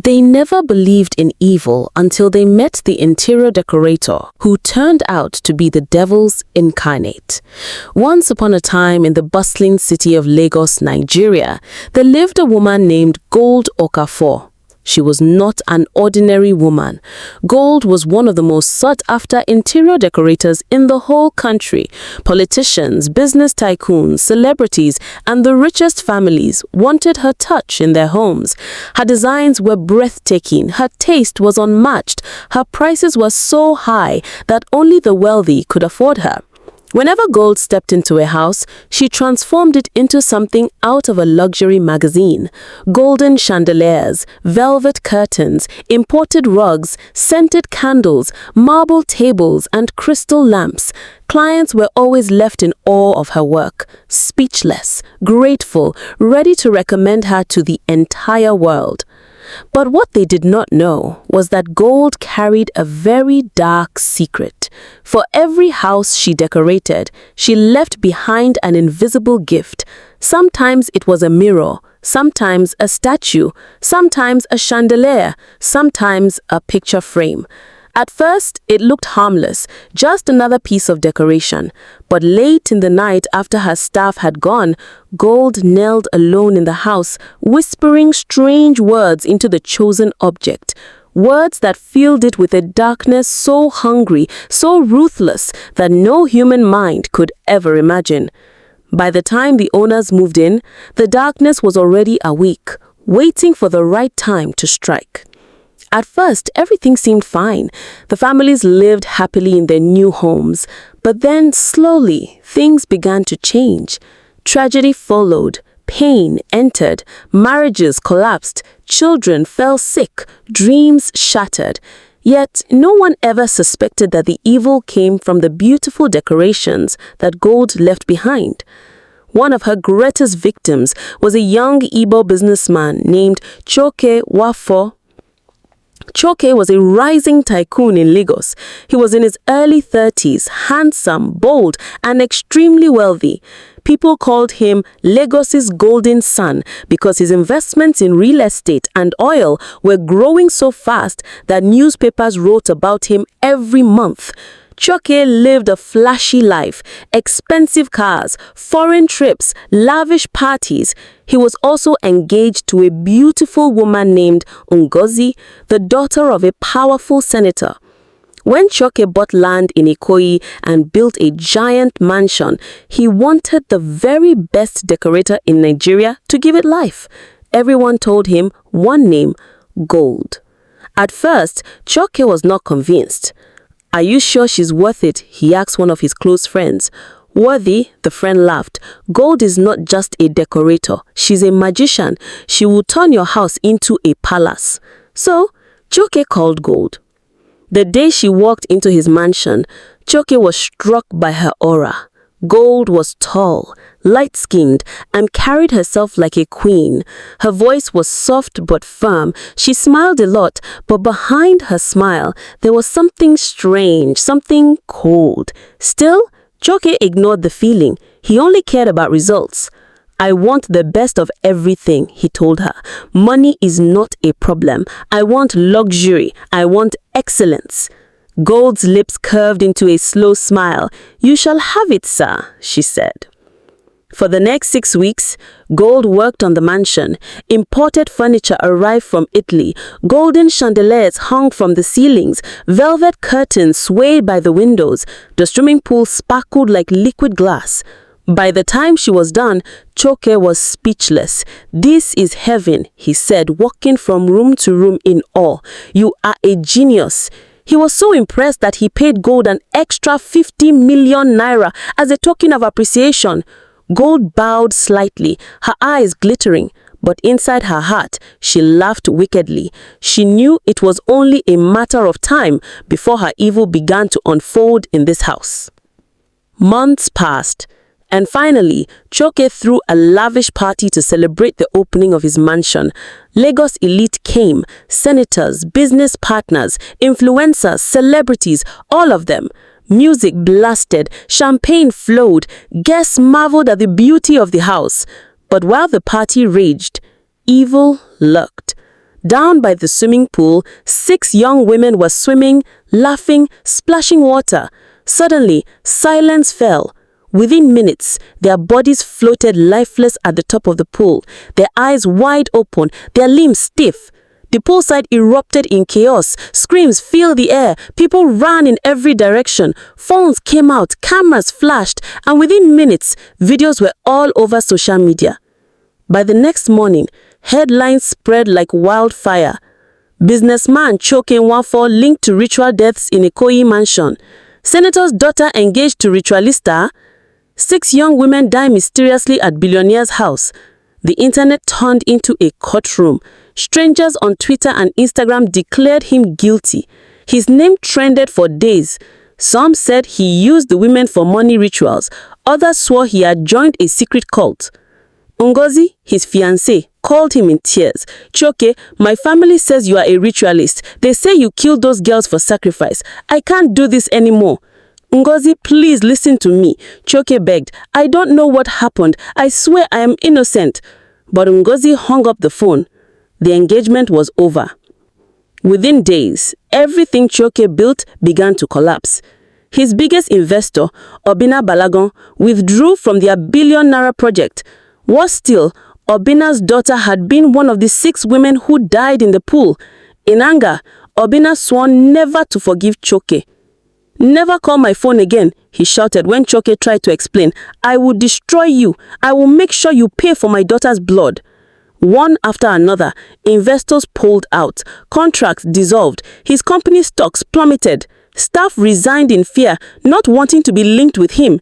They never believed in evil until they met the interior decorator, who turned out to be the devil's incarnate. Once upon a time in the bustling city of Lagos, Nigeria, there lived a woman named Gold Okafor. She was not an ordinary woman. Gold was one of the most sought-after interior decorators in the whole country. Politicians, business tycoons, celebrities, and the richest families wanted her touch in their homes. Her designs were breathtaking, her taste was unmatched, her prices were so high that only the wealthy could afford her. Whenever Gold stepped into a house, she transformed it into something out of a luxury magazine. Golden chandeliers, velvet curtains, imported rugs, scented candles, marble tables, and crystal lamps. Clients were always left in awe of her work, speechless, grateful, ready to recommend her to the entire world. But what they did not know was that Gold carried a very dark secret. For every house she decorated, she left behind an invisible gift. Sometimes it was a mirror, sometimes a statue, sometimes a chandelier, sometimes a picture frame. At first, it looked harmless, just another piece of decoration. But late in the night, after her staff had gone, Gold knelt alone in the house, whispering strange words into the chosen object. Words that filled it with a darkness so hungry, so ruthless, that no human mind could ever imagine. By the time the owners moved in, the darkness was already awake, waiting for the right time to strike. At first, everything seemed fine. The families lived happily in their new homes. But then, slowly, things began to change. Tragedy followed. Pain entered. Marriages collapsed. Children fell sick. Dreams shattered. Yet, no one ever suspected that the evil came from the beautiful decorations that Gold left behind. One of her greatest victims was a young Igbo businessman named Choke Wafo. Choke was a rising tycoon in Lagos. He was in his early 30s, handsome, bold, and extremely wealthy. People called him Lagos's golden son because his investments in real estate and oil were growing so fast that newspapers wrote about him every month. Choke lived a flashy life, expensive cars, foreign trips, lavish parties. He was also engaged to a beautiful woman named Ngozi, the daughter of a powerful senator. When Choke bought land in Ikoyi and built a giant mansion, he wanted the very best decorator in Nigeria to give it life. Everyone told him one name, Gold. At first, Choke was not convinced. "Are you sure she's worth it?" he asked one of his close friends. "Worthy?" the friend laughed. "Gold is not just a decorator. She's a magician. She will turn your house into a palace." So, Choke called Gold. The day she walked into his mansion, Choke was struck by her aura. Gold was tall, light-skinned, and carried herself like a queen. Her voice was soft but firm. She smiled a lot, but behind her smile, there was something strange, something cold. Still, Choke ignored the feeling. He only cared about results. "I want the best of everything," he told her. "Money is not a problem. I want luxury. I want excellence." Gold's lips curved into a slow smile. "You shall have it, sir," she said. For the next 6 weeks, Gold worked on the mansion. Imported furniture arrived from Italy. Golden chandeliers hung from the ceilings. Velvet curtains swayed by the windows. The swimming pool sparkled like liquid glass. By the time she was done, Choke was speechless. "This is heaven," he said, walking from room to room in awe. "You are a genius." He was so impressed that he paid Gold an extra 50 million naira as a token of appreciation. Gold bowed slightly, her eyes glittering, but inside her heart, she laughed wickedly. She knew it was only a matter of time before her evil began to unfold in this house. Months passed, and finally, Choke threw a lavish party to celebrate the opening of his mansion. Lagos elite came, senators, business partners, influencers, celebrities, all of them. Music blasted, champagne flowed, guests marveled at the beauty of the house. But while the party raged, evil lurked. Down by the swimming pool, 6 young women were swimming, laughing, splashing water. Suddenly, silence fell. Within minutes, their bodies floated lifeless at the top of the pool, their eyes wide open, their limbs stiff. The poolside erupted in chaos. Screams filled the air. People ran in every direction. Phones came out, cameras flashed, and within minutes, videos were all over social media. By the next morning, headlines spread like wildfire. Businessman choke in Wafo linked to ritual deaths in Ikoyi mansion. Senator's daughter engaged to ritualista. 6 young women die mysteriously at billionaire's house. The internet turned into a courtroom. Strangers on Twitter and Instagram declared him guilty. His name trended for days. Some said he used the women for money rituals. Others swore he had joined a secret cult. Ngozi, his fiancée, called him in tears. "Choke, my family says you are a ritualist. They say you killed those girls for sacrifice. I can't do this anymore." "Ngozi, please listen to me," Choke begged. "I don't know what happened. I swear I am innocent." But Ngozi hung up the phone. The engagement was over. Within days, everything Choke built began to collapse. His biggest investor, Obina Balagon, withdrew from their billion-naira project. Worse still, Obina's daughter had been one of the 6 women who died in the pool. In anger, Obina swore never to forgive Choke. "Never call my phone again," he shouted when Choke tried to explain. "I will destroy you. I will make sure you pay for my daughter's blood." One after another, investors pulled out. Contracts dissolved. His company's stocks plummeted. Staff resigned in fear, not wanting to be linked with him.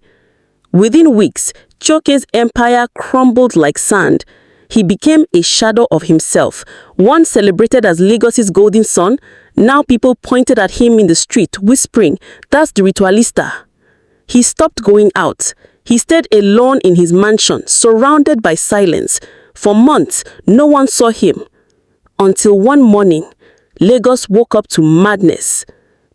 Within weeks, Choke's empire crumbled like sand. He became a shadow of himself. Once celebrated as Lagos's golden son, now people pointed at him in the street, whispering, "That's the ritualista." He stopped going out. He stayed alone in his mansion, surrounded by silence. For months, no one saw him. Until one morning, Lagos woke up to madness.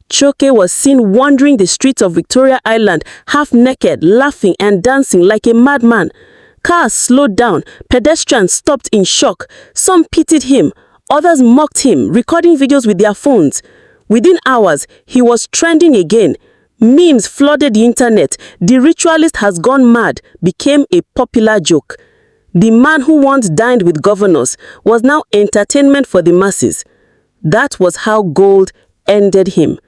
Choke was seen wandering the streets of Victoria Island, half naked, laughing and dancing like a madman. Cars slowed down, pedestrians stopped in shock. Some pitied him, others mocked him, recording videos with their phones. Within hours, he was trending again. Memes flooded the internet. "The ritualist has gone mad" became a popular joke. The man who once dined with governors was now entertainment for the masses. That was how gold ended him.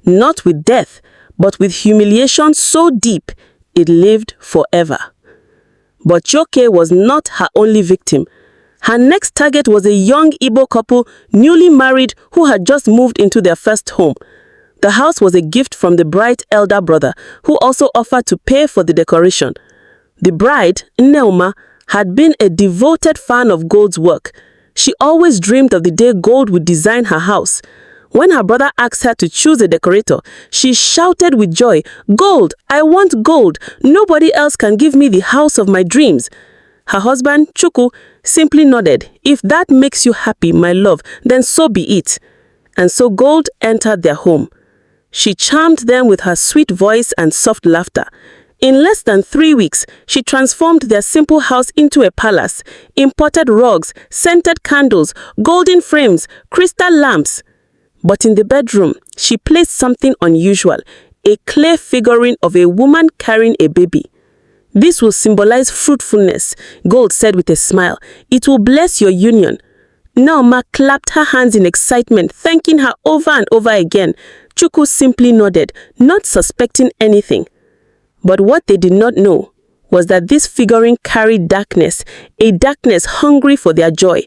Not with death, but with humiliation so deep it lived forever. But Choke was not her only victim. Her next target was a young Igbo couple, newly married, who had just moved into their first home. The house was a gift from the bride's elder brother, who also offered to pay for the decoration. The bride, Nneoma, had been a devoted fan of Gold's work. She always dreamed of the day Gold would design her house. When her brother asked her to choose a decorator, she shouted with joy, "Gold! I want gold! Nobody else can give me the house of my dreams." Her husband, Chuku, simply nodded. "If that makes you happy, my love, then so be it." And so Gold entered their home. She charmed them with her sweet voice and soft laughter. In less than 3 weeks, she transformed their simple house into a palace, imported rugs, scented candles, golden frames, crystal lamps. But in the bedroom, she placed something unusual, a clay figurine of a woman carrying a baby. "This will symbolize fruitfulness," Gold said with a smile. "It will bless your union." Nneoma clapped her hands in excitement, thanking her over and over again. Chuku simply nodded, not suspecting anything. But what they did not know was that this figurine carried darkness, a darkness hungry for their joy.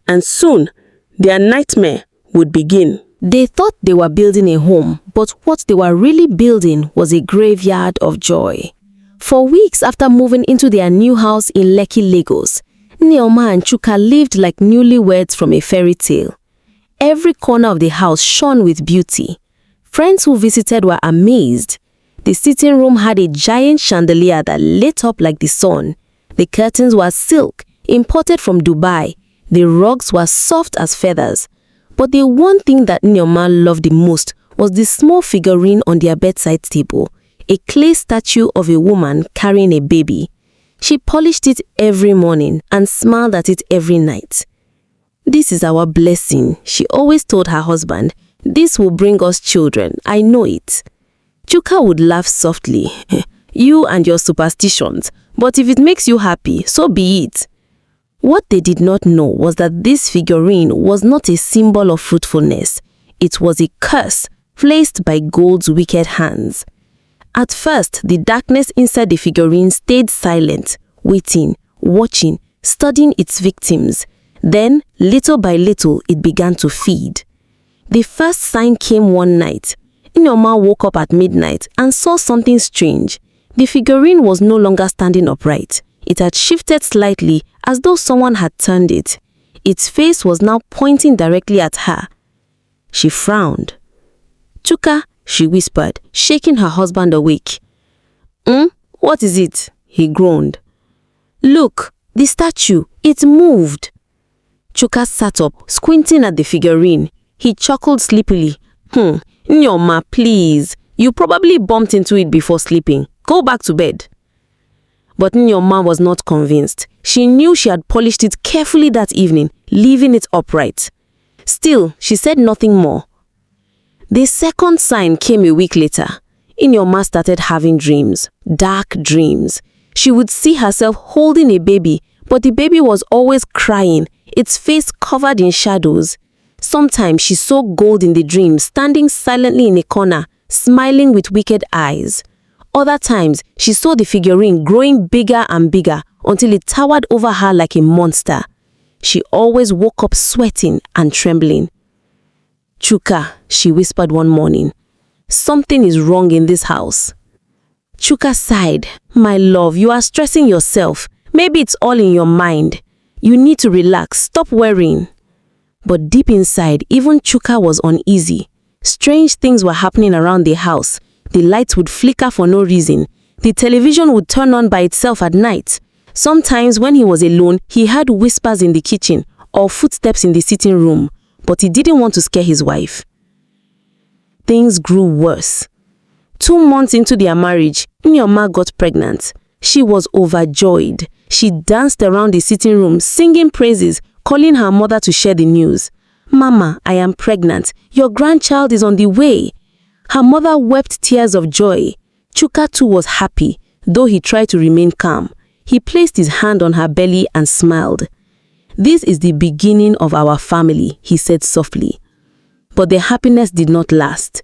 And soon, their nightmare would begin. They thought they were building a home, but what they were really building was a graveyard of joy. For weeks after moving into their new house in Lekki, Lagos, Nneoma and Chuka lived like newlyweds from a fairy tale. Every corner of the house shone with beauty. Friends who visited were amazed. The sitting room had a giant chandelier that lit up like the sun. The curtains were silk, imported from Dubai. The rugs were soft as feathers. But the one thing that Nneoma loved the most was the small figurine on their bedside table, a clay statue of a woman carrying a baby. She polished it every morning and smiled at it every night. "This is our blessing," she always told her husband. "This will bring us children, I know it." Chuka would laugh softly. "You and your superstitions, but if it makes you happy, so be it." What they did not know was that this figurine was not a symbol of fruitfulness. It was a curse placed by Gold's wicked hands. At first, the darkness inside the figurine stayed silent, waiting, watching, studying its victims. Then, little by little, it began to feed. The first sign came one night. Nneoma woke up at midnight and saw something strange. The figurine was no longer standing upright. It had shifted slightly, as though someone had turned it. Its face was now pointing directly at her. She frowned. "Chuka," she whispered, shaking her husband awake. What is it?" he groaned. "Look, the statue, it moved." Chuka sat up, squinting at the figurine. He chuckled sleepily. "Nneoma, please. You probably bumped into it before sleeping. Go back to bed." But Nneoma was not convinced. She knew she had polished it carefully that evening, leaving it upright. Still, she said nothing more. The second sign came a week later. Nneoma started having dreams, dark dreams. She would see herself holding a baby, but the baby was always crying, its face covered in shadows. Sometimes she saw Gold in the dream, standing silently in a corner, smiling with wicked eyes. Other times, she saw the figurine growing bigger and bigger until it towered over her like a monster. She always woke up sweating and trembling. "Chuka," she whispered one morning, "something is wrong in this house." Chuka sighed. "My love, you are stressing yourself. Maybe it's all in your mind. You need to relax, stop worrying." But deep inside, even Chuka was uneasy. Strange things were happening around the house. The lights would flicker for no reason. The television would turn on by itself at night. Sometimes when he was alone, he heard whispers in the kitchen or footsteps in the sitting room, but he didn't want to scare his wife. Things grew worse. 2 months into their marriage, Nneoma got pregnant. She was overjoyed. She danced around the sitting room, singing praises, calling her mother to share the news. "Mama, I am pregnant. Your grandchild is on the way." Her mother wept tears of joy. Chuka too was happy, though he tried to remain calm. He placed his hand on her belly and smiled. "This is the beginning of our family," he said softly. But the happiness did not last.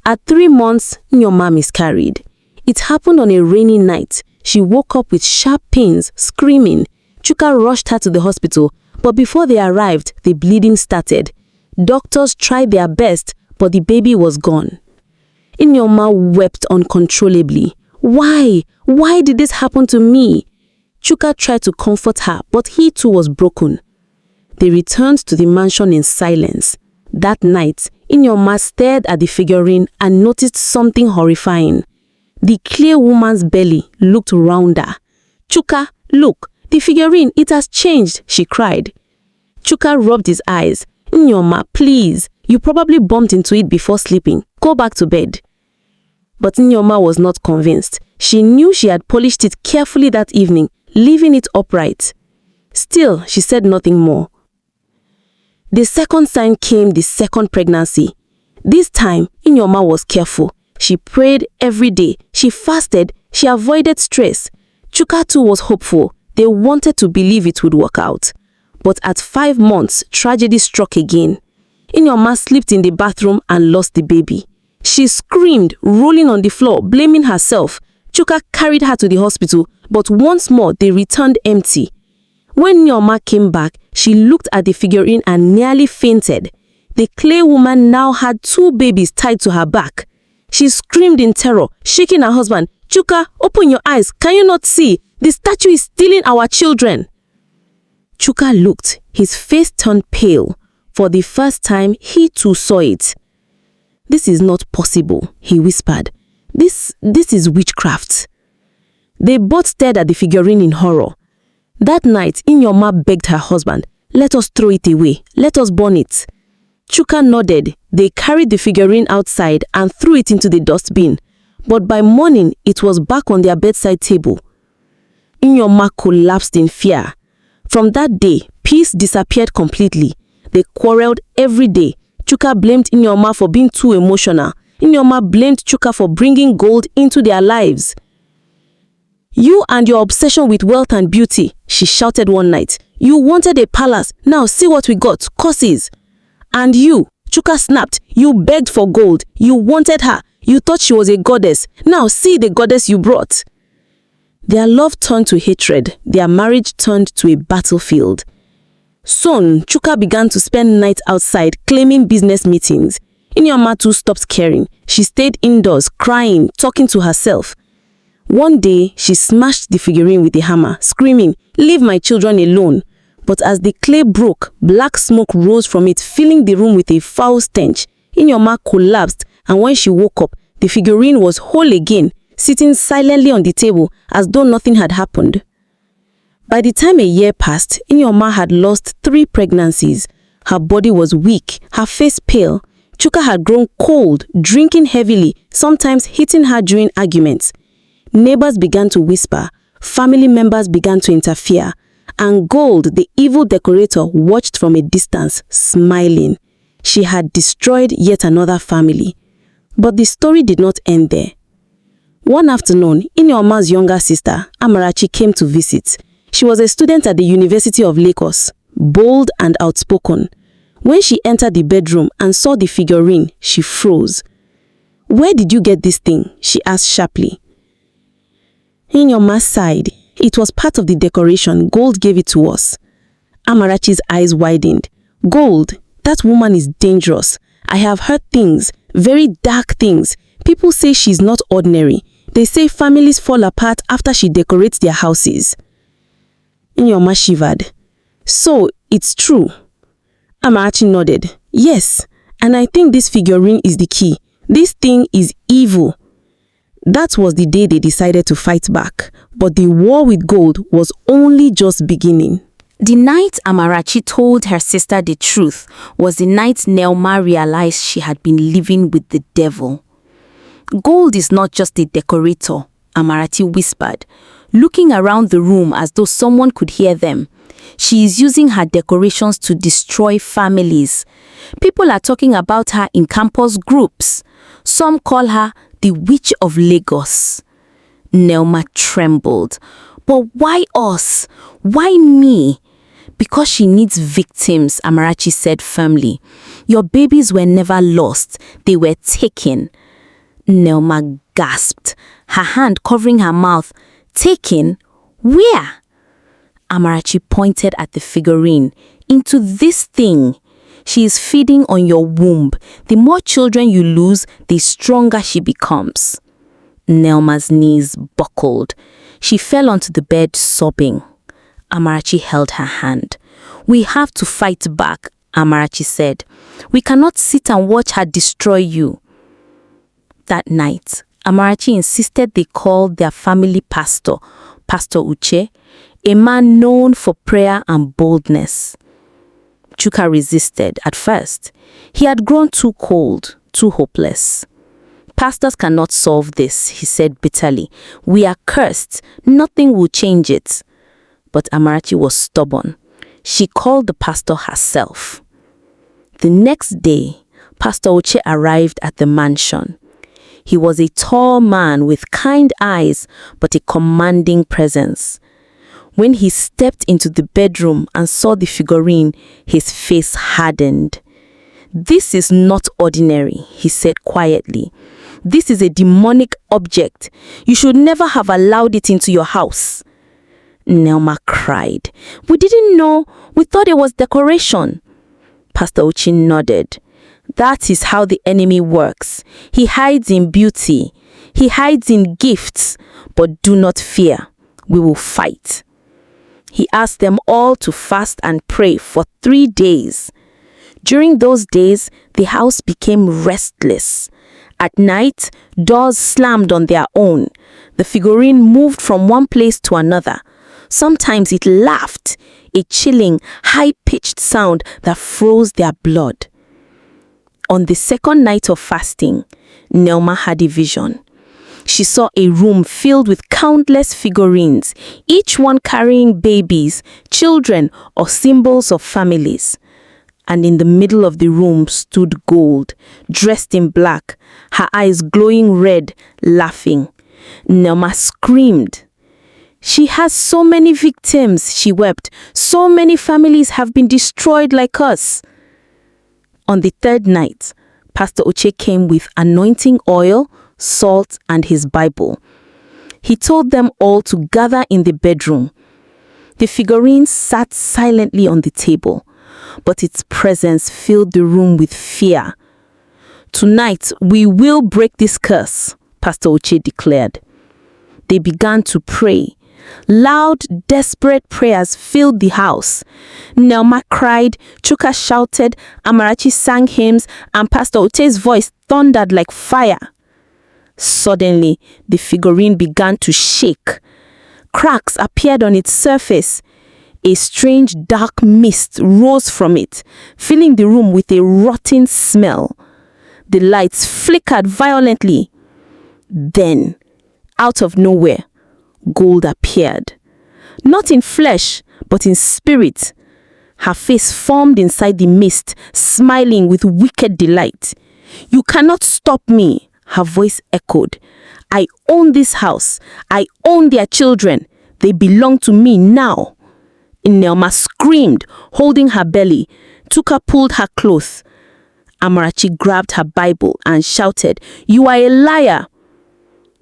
At 3 months, Nneoma miscarried. It happened on a rainy night. She woke up with sharp pains, screaming. Chuka rushed her to the hospital, but before they arrived, the bleeding started. Doctors tried their best, but the baby was gone. Nneoma wept uncontrollably. Why? Why did this happen to me? Chuka tried to comfort her, but he too was broken. They returned to the mansion in silence. That night, Nneoma stared at the figurine and noticed something horrifying. The clay woman's belly looked rounder. "Chuka, look, the figurine, it has changed," she cried. Chuka rubbed his eyes. "Nneoma, please, you probably bumped into it before sleeping. Go back to bed." But Nneoma was not convinced. She knew she had polished it carefully that evening, leaving it upright. Still, she said nothing more. The second sign came the second pregnancy. This time, Nneoma was careful. She prayed every day. She fasted. She avoided stress. Chuka too was hopeful. They wanted to believe it would work out. But at 5 months, tragedy struck again. Nneoma slipped in the bathroom and lost the baby. She screamed, rolling on the floor, blaming herself. Chuka carried her to the hospital, but once more they returned empty. When Nneoma came back, she looked at the figurine and nearly fainted. The clay woman now had 2 babies tied to her back. She screamed in terror, shaking her husband. "Chuka, open your eyes. Can you not see? The statue is stealing our children." Chuka looked. His face turned pale. For the first time, he too saw it. "This is not possible," he whispered. This is witchcraft." They both stared at the figurine in horror. That night, Nneoma begged her husband, "Let us throw it away. Let us burn it." Chuka nodded. They carried the figurine outside and threw it into the dustbin. But by morning, it was back on their bedside table. Nneoma collapsed in fear. From that day, Peace disappeared completely. They quarreled every day. Chuka blamed Nneoma for being too emotional. Nneoma blamed Chuka for bringing gold into their lives. "You and your obsession with wealth and beauty," she shouted one night. "You wanted a palace, now see what we got, curses." "And you," Chuka snapped, "you begged for gold, you wanted her, you thought she was a goddess, now see the goddess you brought." Their love turned to hatred, their marriage turned to a battlefield. Soon, Chuka began to spend nights outside claiming business meetings. Nneoma too stopped caring. She stayed indoors, crying, talking to herself. One day, she smashed the figurine with a hammer, screaming, "Leave my children alone." But as the clay broke, black smoke rose from it, filling the room with a foul stench. Nneoma collapsed, and when she woke up, the figurine was whole again, sitting silently on the table as though nothing had happened. By the time a year passed, Nneoma had lost 3 pregnancies. Her body was weak, her face pale. Chuka had grown cold, drinking heavily, sometimes hitting her during arguments. Neighbors began to whisper, family members began to interfere, and Gold, the evil decorator, watched from a distance, smiling. She had destroyed yet another family. But the story did not end there. One afternoon, Nneoma's younger sister, Amarachi, came to visit. She was a student at the University of Lagos, bold and outspoken. When she entered the bedroom and saw the figurine, she froze. "Where did you get this thing?" she asked sharply. Nneoma sighed. "It was part of the decoration. Gold gave it to us." Amarachi's eyes widened. "Gold? That woman is dangerous. I have heard things, very dark things. People say she's not ordinary. They say families fall apart after she decorates their houses." Nneoma shivered. "So, it's true?" Amarachi nodded. "Yes, and I think this figurine is the key. This thing is evil." That was the day they decided to fight back, but the war with gold was only just beginning. The night Amarachi told her sister the truth was the night Nneoma realized she had been living with the devil. "Gold is not just a decorator," Amarachi whispered, looking around the room as though someone could hear them. "She is using her decorations to destroy families. People are talking about her in campus groups. Some call her the Witch of Lagos." Nneoma trembled. "But why us? Why me?" "Because she needs victims," Amarachi said firmly. "Your babies were never lost. They were taken." Nneoma gasped, her hand covering her mouth. "Taken? Where?" Amarachi pointed at the figurine. "Into this thing. She is feeding on your womb. The more children you lose, the stronger she becomes." Nneoma's knees buckled. She fell onto the bed sobbing. Amarachi held her hand. "We have to fight back," Amarachi said. "We cannot sit and watch her destroy you." That night, Amarachi insisted they call their family pastor, Pastor Uche, a man known for prayer and boldness. Chuka resisted at first. He had grown too cold, too hopeless. "Pastors cannot solve this," he said bitterly. "We are cursed. Nothing will change it." But Amarachi was stubborn. She called the pastor herself. The next day, Pastor Uche arrived at the mansion. He was a tall man with kind eyes but a commanding presence. When he stepped into the bedroom and saw the figurine, his face hardened. "This is not ordinary," he said quietly. "This is a demonic object. You should never have allowed it into your house." Nneoma cried. "We didn't know. We thought it was decoration." Pastor Uche nodded. "That is how the enemy works. He hides in beauty. He hides in gifts. But do not fear. We will fight." He asked them all to fast and pray for 3 days. During those days, the house became restless. At night, doors slammed on their own. The figurine moved from one place to another. Sometimes it laughed, a chilling, high-pitched sound that froze their blood. On the second night of fasting, Nneoma had a vision. She saw a room filled with countless figurines, each one carrying babies, children, or symbols of families. And in the middle of the room stood Gold, dressed in black, her eyes glowing red, laughing. Nelma screamed. "She has so many victims," she wept. "So many families have been destroyed like us." On the third night, Pastor Uche came with anointing oil, salt, and his Bible. He told them all to gather in the bedroom. The figurines sat silently on the table, but its presence filled the room with fear. "Tonight, we will break this curse," Pastor Uche declared. They began to pray. Loud, desperate prayers filled the house. Nelma cried, Chuka shouted, Amarachi sang hymns, and Pastor Uche's voice thundered like fire. Suddenly, the figurine began to shake. Cracks appeared on its surface. A strange dark mist rose from it, filling the room with a rotten smell. The lights flickered violently. Then, out of nowhere, Gold appeared. Not in flesh, but in spirit. Her face formed inside the mist, smiling with wicked delight. "You cannot stop me," her voice echoed. "I own this house. I own their children. They belong to me now." Nelma screamed, holding her belly. Tuka pulled her clothes. Amarachi grabbed her Bible and shouted, "You are a liar."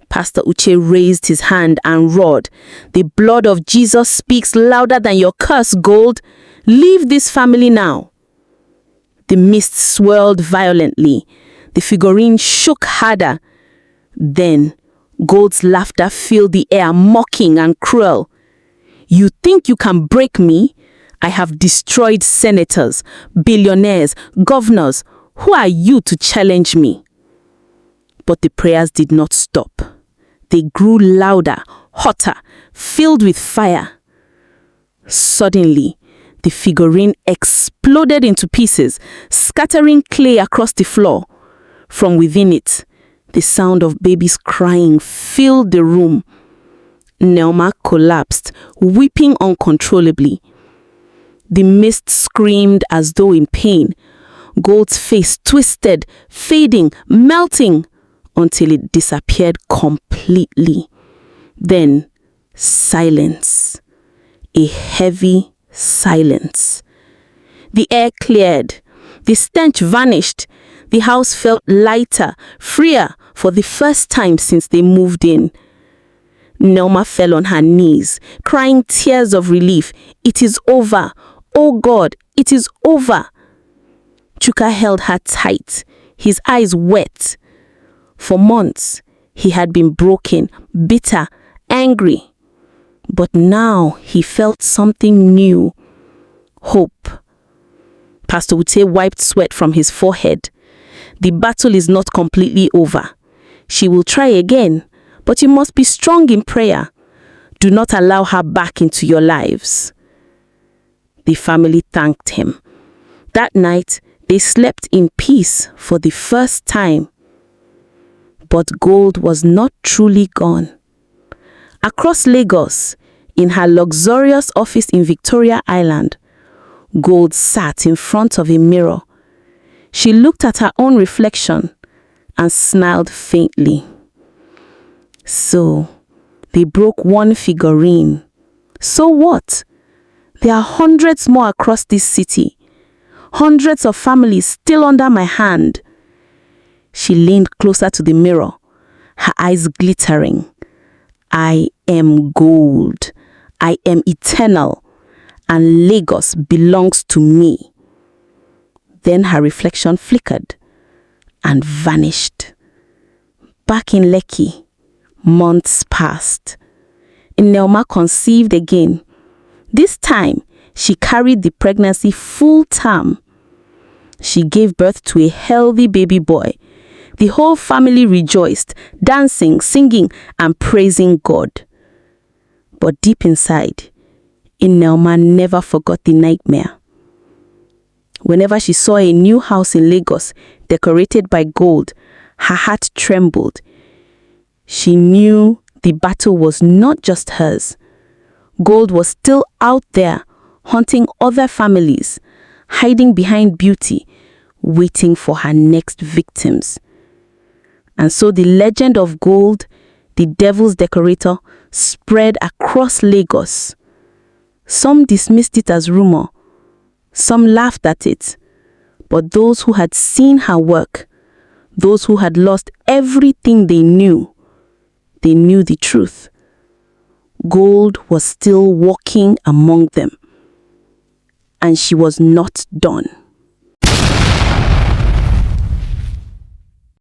Pastor Uche raised his hand and roared, "The blood of Jesus speaks louder than your curse, Gold. Leave this family now." The mist swirled violently. The figurine shook harder. Then, Gold's laughter filled the air, mocking and cruel. "You think you can break me? I have destroyed senators, billionaires, governors. Who are you to challenge me?" But the prayers did not stop. They grew louder, hotter, filled with fire. Suddenly, the figurine exploded into pieces, scattering clay across the floor. From within it, the sound of babies crying filled the room. Nelma collapsed, weeping uncontrollably. The mist screamed as though in pain. Gold's face twisted, fading, melting, until it disappeared completely. Then, silence. A heavy silence. The air cleared. The stench vanished. The house felt lighter, freer for the first time since they moved in. Nelma fell on her knees, crying tears of relief. "It is over. Oh God, it is over." Chuka held her tight, his eyes wet. For months, he had been broken, bitter, angry. But now he felt something new. Hope. Pastor Ute wiped sweat from his forehead. "The battle is not completely over. She will try again, but you must be strong in prayer. Do not allow her back into your lives." The family thanked him. That night, they slept in peace for the first time. But Gold was not truly gone. Across Lagos, in her luxurious office in Victoria Island, Gold sat in front of a mirror. She looked at her own reflection and smiled faintly. So, they broke one figurine. So what? There are hundreds more across this city. Hundreds of families still under my hand. She leaned closer to the mirror, her eyes glittering. "I am Gold. I am eternal, and Lagos belongs to me." Then her reflection flickered and vanished. Back in Lekki, months passed. Nelma conceived again. This time, she carried the pregnancy full term. She gave birth to a healthy baby boy. The whole family rejoiced, dancing, singing, and praising God. But deep inside, Nelma never forgot the nightmare. Whenever she saw a new house in Lagos decorated by gold, her heart trembled. She knew the battle was not just hers. Gold was still out there, hunting other families, hiding behind beauty, waiting for her next victims. And so the legend of Gold, the devil's decorator, spread across Lagos. Some dismissed it as rumor, some laughed at it, but those who had seen her work, those who had lost everything they knew the truth. Gold was still walking among them, and she was not done.